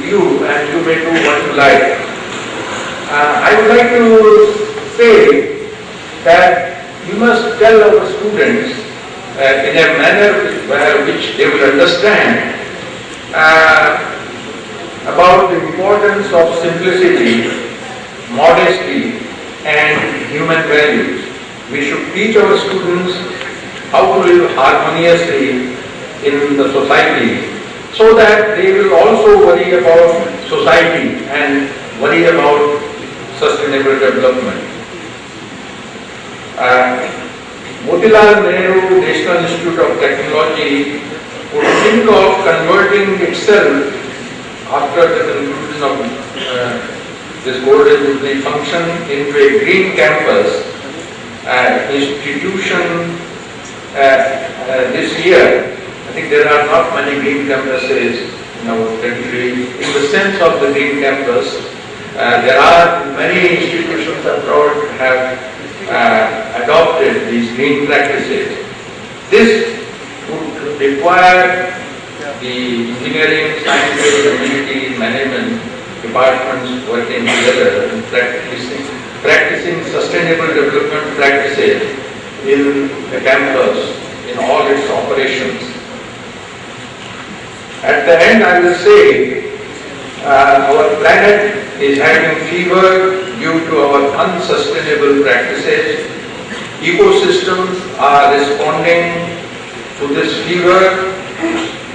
you and you may do what you like. I would like to say that we must tell our students in a manner which they will understand about the importance of simplicity, modesty and human values. We should teach our students how to live harmoniously in the society so that they will also worry about society and worry about sustainable development. Motilal Nehru National Institute of Technology would think of converting itself after the conclusion of this Golden Jubilee function into a green campus institution this year. I think there are not many green campuses in our country. In the sense of the green campus, there are many institutions abroad have adopted these green practices. This would require the engineering, sciences, community, management departments working together and practicing sustainable development practices in the campus, in all its operations. At the end, I will say our planet is having fever due to our unsustainable practices. Ecosystems are responding to this fever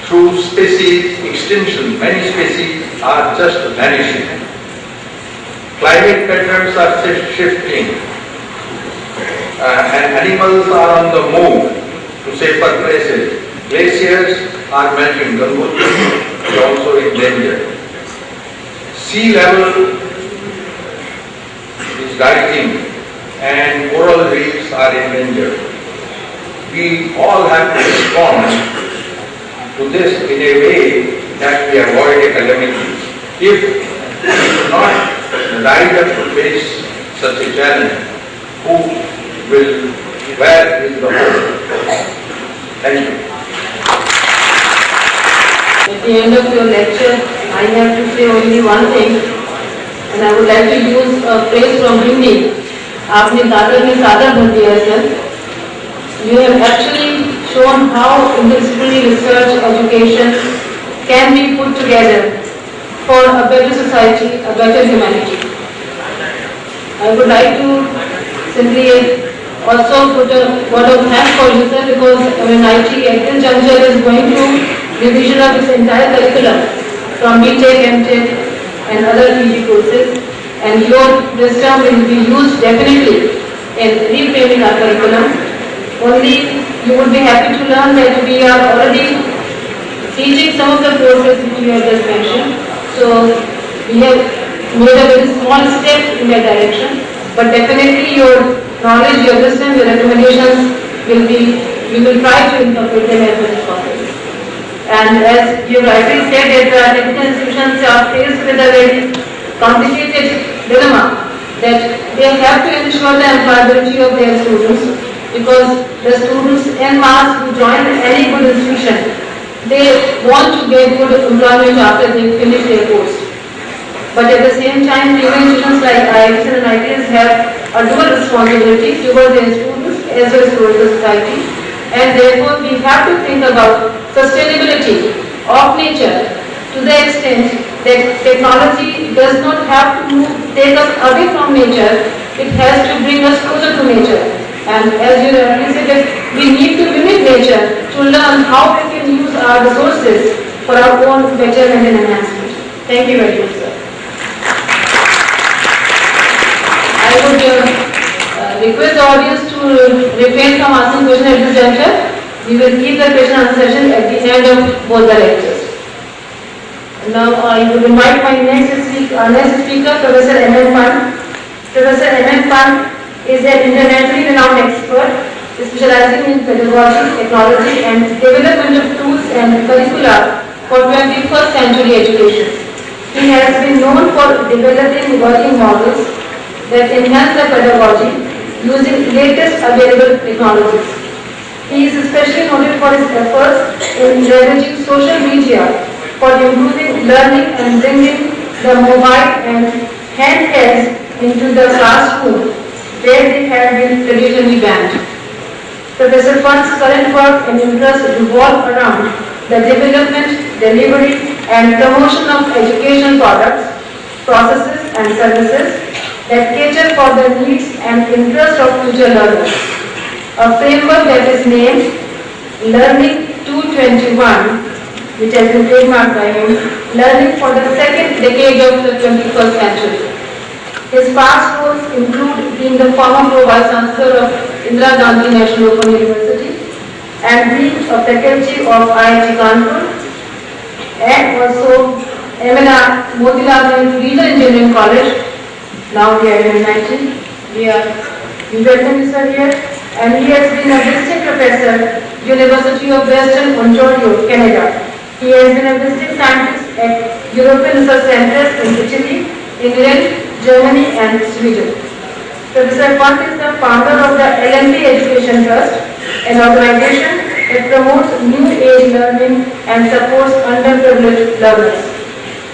through species extinction. Many species are just vanishing. Climate patterns are shifting and animals are on the move to safer places. Glaciers are melting. Gangotri is also in danger. Sea level is rising and coral reefs are in danger. We all have to respond to this in a way that we avoid a calamity. If we do not rise up to face such a challenge, where is the hope? Thank you. At the end of your lecture, I have to say only one thing, and I would like to use a phrase from Hindi. आपने दादर में सादर भर दिया है sir. You have actually shown how interdisciplinary research education can be put together for a better society, a better humanity. I would like to simply also put a word of thanks for you, sir, because MNIT at this juncture is going through revision of its entire curriculum from BTech, MTech and other PG courses, and your wisdom will be used definitely in reframing our curriculum. Only you would be happy to learn that we are already teaching some of the courses which you have just mentioned. So we have made a very small step in that direction, but definitely your knowledge, your wisdom, your recommendations we will try to incorporate them as much as possible. And as you rightly said, that the technical institutions are faced with a very complicated dilemma, that they have to ensure the employability of their students, because the students en masse who join any good institution, they want to get good employment after they finish their course. But at the same time, even institutions like IITs and IITs have a dual responsibility towards their students as well as towards the society, and therefore we have to think about sustainability of nature to the extent that technology does not have to take us away from nature, it has to bring us closer to nature. And as you already said, that we need to mimic nature to learn how we can use our resources for our own betterment and enhancement. Thank you very much, sir. I would request the audience to refrain from asking questions at this juncture. We will keep the question and answer session at the end of both the lectures. Now I would invite my next speaker, Professor M.M. Pant. Professor M.M. Pant is an internationally renowned expert specializing in pedagogy, technology and development of tools and curricula for 21st century education. He has been known for developing working models that enhance the pedagogy using latest available technologies. He is especially noted for his efforts in leveraging social media for improving learning and bringing the mobile and handhelds into the classroom where they have been traditionally banned. Professor Pant's current work and interests revolve around the development, delivery and promotion of educational products, processes and services that cater for the needs and interests of future learners. A framework that is named Learning 221, which has been trademarked by him, learning for the second decade of the 21st century. His past roles include being the former Pro-Vice Chancellor of Indira Gandhi National Open University and being a faculty of IIT Kanpur and also MNR Motilal Nehru Regional Engineering College. Now we are in MIT. We welcome you, sir, here. And he has been a visiting professor, University of Western Ontario, Canada. He has been a visiting scientist at European Research Centres in Italy, England, Germany and Sweden. Professor Pant is the founder of the LMP Education Trust, an organization that promotes new age learning and supports underprivileged learners.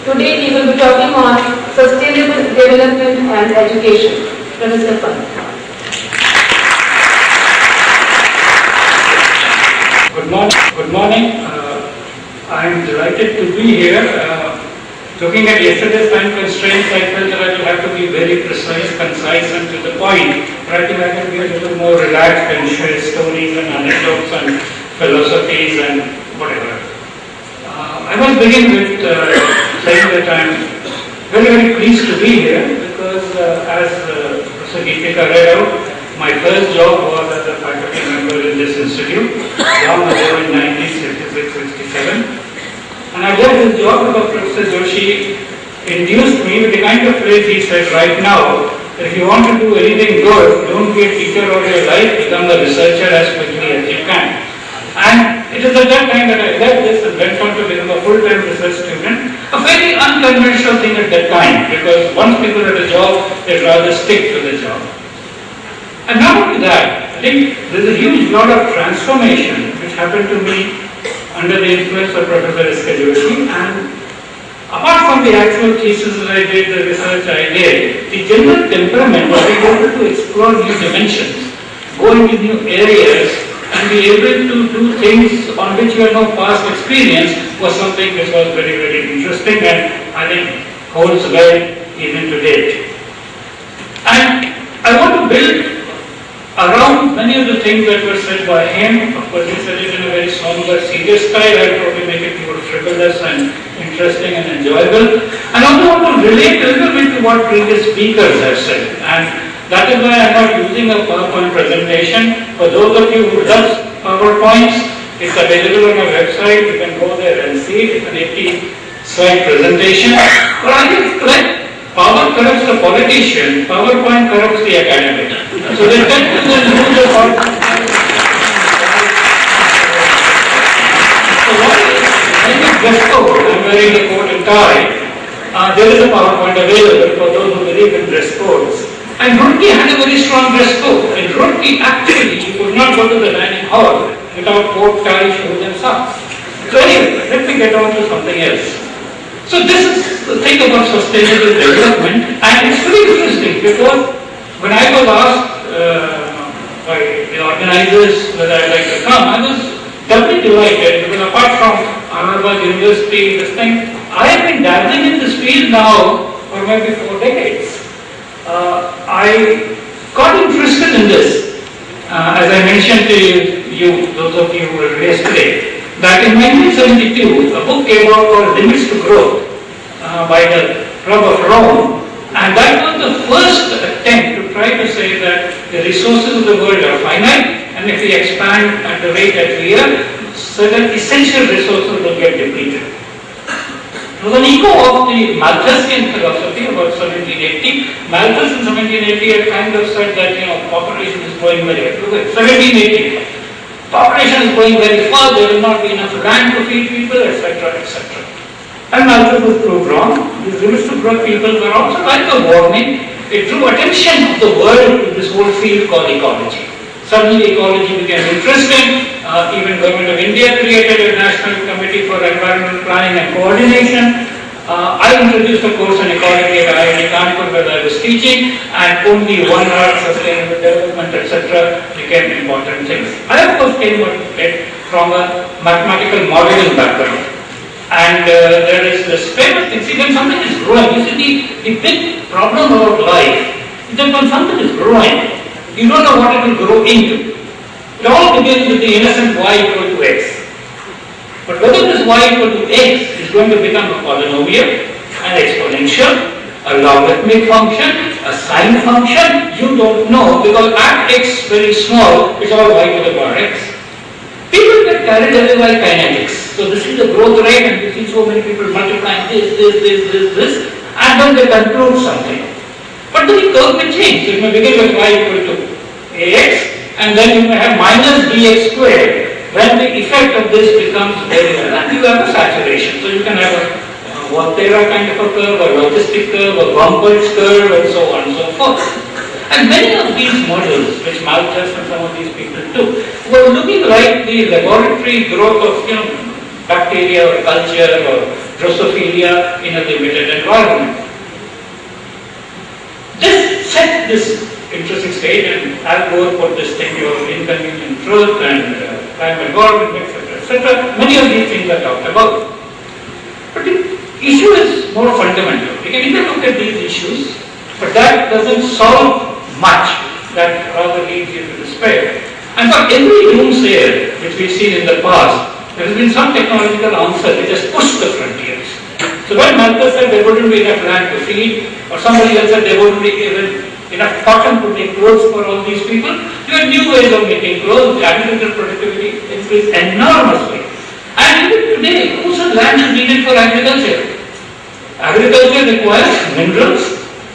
Today he will be talking on sustainable development and education. Professor Pant. Good morning. I am delighted to be here. Looking at yesterday's time constraints, I felt that I will have to be very precise, concise and to the point. But I think I can be a little more relaxed and share stories and anecdotes and philosophies and whatever. I must begin with saying that I am very, very pleased to be here because as Professor Geetika read out, my first job was as a faculty member in this institute, long ago in 1966-67. And I left this job because Professor Joshi induced me with the kind of phrase he said right now, that if you want to do anything good, don't be a teacher all your life, become a researcher as quickly as you can. And it is at that time that I left this and went on to become a full-time research student, a very unconventional thing at that time, because once people had a job, they'd rather stick to the job. And not only that, I think there's a huge lot of transformation which happened to me under the influence of Professor S.K. Joshi, and apart from the actual thesis that I did, the research I did, the general temperament of being able to explore new dimensions, go into new areas, and be able to do things on which you had no past experience was something which was very, very interesting and I think holds well even to date. And I want to build around many of the things that were said by him. Of course, he said it in a very somber, serious style. I'll probably make it more frivolous and interesting and enjoyable. And also want to relate a little bit to what previous speakers have said. And that is why I'm not using a PowerPoint presentation. For those of you who love PowerPoints, it's available on my website. You can go there and see it. It's an 80-slide presentation. But I think it's correct. Power corrupts the politician, PowerPoint corrupts the academic. So they tend to then use the PowerPoint. So what is, when you dress code, I'm wearing a coat and tie, there is a PowerPoint available for those who believe in dress codes. And Roorkee had a very strong dress code. In Roorkee, actually, you could not go to the dining hall without coat, tie, shoes and socks. So anyway, let me get on to something else. So this is the thing about sustainable development, and it's very interesting because when I was asked by the organizers whether I'd like to come, I was doubly delighted because apart from Ahmedabad University, this thing, I have been dabbling in this field now for maybe 4 decades. I got interested in this, as I mentioned to you, those of you who were yesterday, that in 1972, a book came out called Limits to Growth by the Club of Rome, and that was the first attempt to try to say that the resources of the world are finite, and if we expand at the rate that we are, certain essential resources will get depleted. It was an echo of the Malthusian philosophy about 1780. Malthus in 1780 had kind of said that, population is growing very fast. 1780. Population is going very fast, there will not be enough land to feed people, etc., etc. And Malthus was proved wrong. These limits to growth people were also like a warning. It drew attention of the world to this whole field called ecology. Suddenly ecology became interesting. Even Government of India created a National Committee for Environmental Planning and Coordination. I introduced a course on ecology at IIT Kanpur where I was teaching, and only 1 hour sustainable development, etc. became important things. I of course came from a mathematical modeling background. And there is this famous thing, see when something is growing, you see the big problem about life is that when something is growing, you don't know what it will grow into. It all begins with the innocent y equal to x. But whether this y equal to x is going to become a polynomial, an exponential, a logarithmic function, a sine function, you don't know, because at x very small, it's all y to the power x. People get carried away by kinetics. So this is the growth rate, and you see so many people multiplying this, and then they conclude something. But then the curve may change. So it may begin with y equal to ax, and then you may have minus bx squared. When the effect of this becomes very well, and you have a saturation. So you can have a Volterra kind of a curve, a logistic curve, a Gompertz curve, and so on and so forth. And many of these models, which Malthus and some of these people do, were looking like the laboratory growth of bacteria or culture or Drosophila in a limited environment. This set this interesting stage, and Al Gore put this thing of inconvenient truth and time algorithm, etc. Many of these things are talked about. But the issue is more fundamental. We can even look at these issues, but that doesn't solve much. That rather leads you to despair. And for every doomsayer which we've seen in the past, there has been some technological answer which has pushed the frontiers. So when Malthus said there wouldn't be enough land to feed, or somebody else said there wouldn't be even enough cotton to make clothes for all these people, you had new ways of making clothes. The agricultural productivity increased enormously. And even today, whose land is needed for agriculture? Agriculture requires minerals,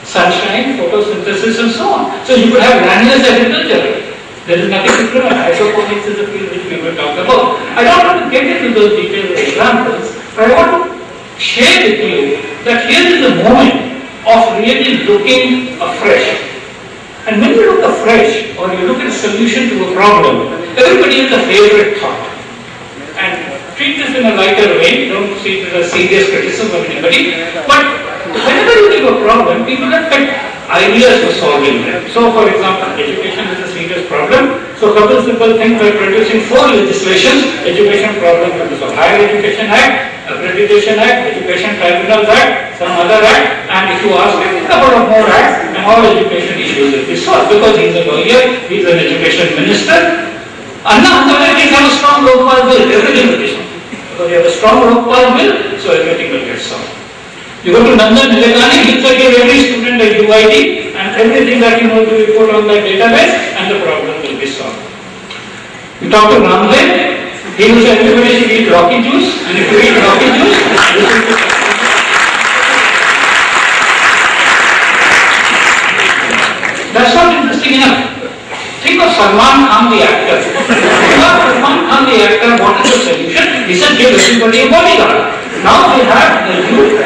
sunshine, photosynthesis, and so on. So you could have landless agriculture. There is nothing to prevent. Hydroponics is a field which we will talk about. I don't want to get into those detailed examples, but I want to share with you that here is a moment of really looking afresh. And when you look afresh, or you look at a solution to a problem, everybody has a favorite thought. And treat this in a lighter way, don't see it as a serious criticism of anybody, but whenever you give a problem, people have picked ideas for solving them. So for example, education is a serious problem, so a couple of simple things by producing 4 legislations, education problem will be solved. Higher Education Act, Accreditation Act, Education Tribunals Act, some other act, and if you ask a couple of more acts, and all education issues will be solved, because he's a lawyer, he's an education minister. Anna authorities have a strong Lokpal bill, everything will be solved. Because you have a strong Lokpal bill, so everything will get solved. You go to Nandan Nilekani, he'll give every student a UID, and everything that you know to be put on that database, and the problem will be solved. You talk to Ramdev, he will say everybody should eat Rocky juice, and if you eat Rocky juice, this will be That's not interesting enough. Think of Salman Khan the actor. Salman Khan the actor wanted a solution. He said give everybody a bodyguard. Now we have the youth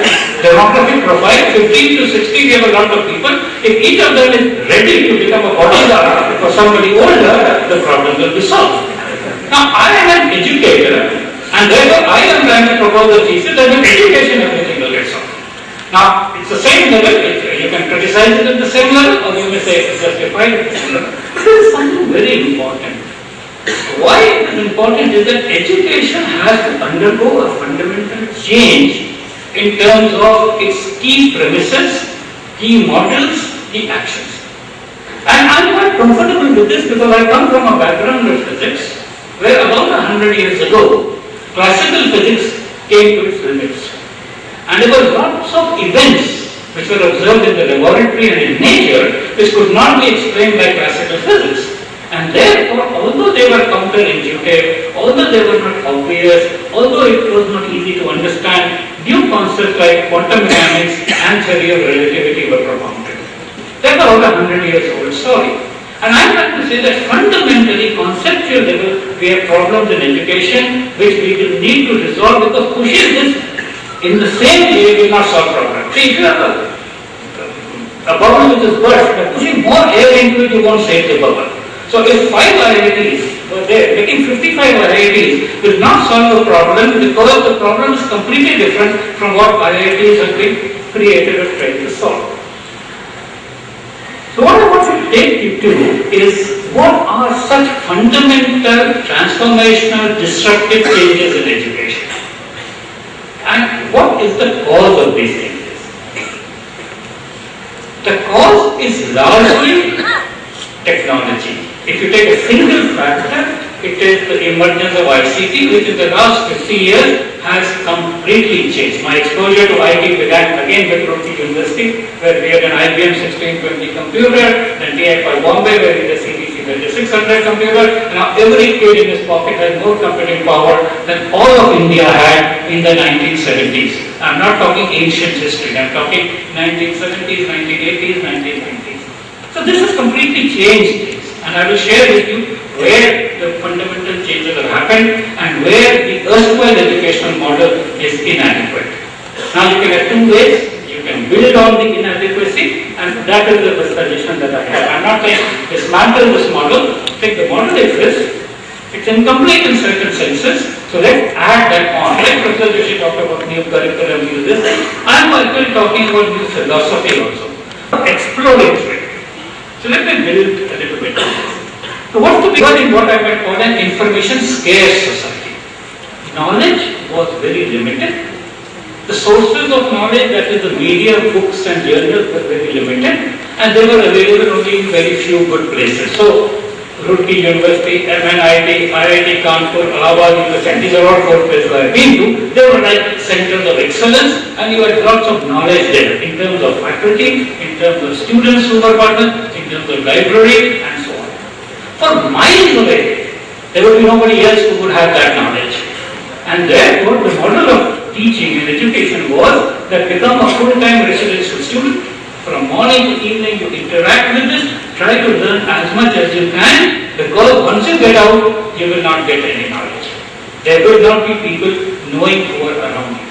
demographic profile, 15 to 60, we have a lot of people. If each of them is ready to become a bodyguard for somebody older, the problem will be solved. Now I am an educator, and therefore I am trying to propose a thesis that with education everything will get solved. Now it's the same level, you can criticize it at the same level, or you may say it's justified at the same level. But there is something very important. Why it is important is that education has to undergo a fundamental change in terms of its key premises, key models, key actions. And I am quite comfortable with this because I come from a background of physics where about 100 years ago, classical physics came to its limits. And there were lots of events which were observed in the laboratory and in nature which could not be explained by classical physics. And therefore, although they were counterintuitive, although they were not obvious, although it was not easy to understand, new concepts like quantum mechanics and theory of relativity were propounded. That's about 100 years old story. And I'm trying to say that fundamentally, conceptual level, we have problems in education which we will need to resolve, because pushing this in the same way will not solve problems. See, if you have a bubble which is burst, but pushing more air into it, you won't save the bubble. So if 5 IITs were there, making 55 IITs will not solve the problem because the problem is completely different from what IITs have been created or tried to solve. So what I want to take you to is what are such fundamental, transformational, disruptive changes in education? And what is the cause of these changes? The cause is largely technology. If you take a single factor, it is the emergence of ICT, which in the last 50 years has completely changed. My exposure to IT began again with Roorkee University, where we had an IBM 1620 computer, then TI Bombay, where we had a CBC 2600 computer. Now every kid in his pocket has more computing power than all of India had in the 1970s. I'm not talking ancient history, I'm talking 1970s, 1980s, 1990s. So this has completely changed things, and I will share with you where the fundamental changes have happened and where the erstwhile educational model is inadequate. Now you can have two ways. You can build on the inadequacy, and that is the suggestion that I have. I'm not saying dismantle this model. I think the model exists. It's incomplete in certain senses, so let's add that on. Like Professor Joshi talked about new curriculum, new this. I'm actually talking about new philosophy also. Exploring it. So let me build a little bit on this. So what's the big one in what I might call an information scarce society? Knowledge was very limited. The sources of knowledge, that is the media, books and journals, were very limited, and they were available only in very few good places. So Roorkee University, MNIT, IIT Kanpur, Allahabad University, these are all 4 places I have been to. They were like centers of excellence, and you had lots of knowledge there in terms of faculty, in terms of students who were partners, in terms of library and so on. For miles away, there would be nobody else who would have that knowledge. And therefore, the model of teaching and education was that become a full-time residential student. From morning to evening, you interact with this, try to learn as much as you can, because once you get out, you will not get any knowledge. There will not be people knowing who are around you.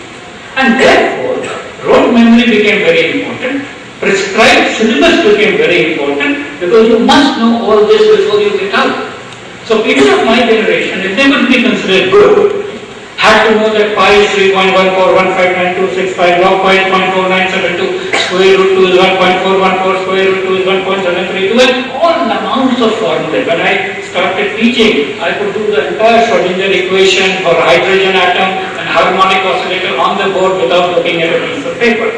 And therefore, rote memory became very important. Prescribed syllabus became very important, because you must know all this before you get out. So people of my generation, if they would be considered good, had to know that pi is 3.14159265, log pi is 0.4972, square root 2 is 1.414, square root 2 is 1.732, and all amounts of formulas. When I started teaching, I could do the entire Schrodinger equation for hydrogen atom and harmonic oscillator on the board without looking at a piece of paper.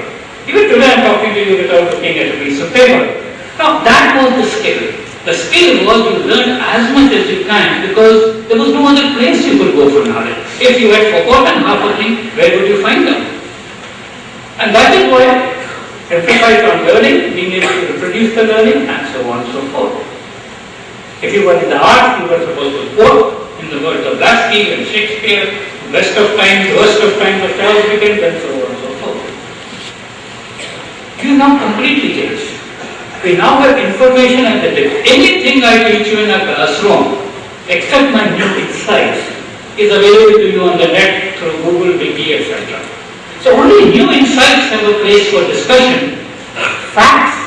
Even today I'm talking to you without looking at a piece of paper. Now that was the skill. The skill was you learn as much as you can, because there was no other place you could go for knowledge. If you had forgotten half a thing, where would you find them? And that is why emphasize on learning, being able to reproduce the learning, and so on and so forth. If you were in the arts, you were supposed to quote in the words of Lasky and Shakespeare, best of times, worst of times, of Charles Dickens, and so on and so forth. You now completely changed. We now have information at the tip. Anything I teach you in a classroom, except my new insights, is available to you on the net through Google, Wiki, etc. So only new insights have a place for discussion. Facts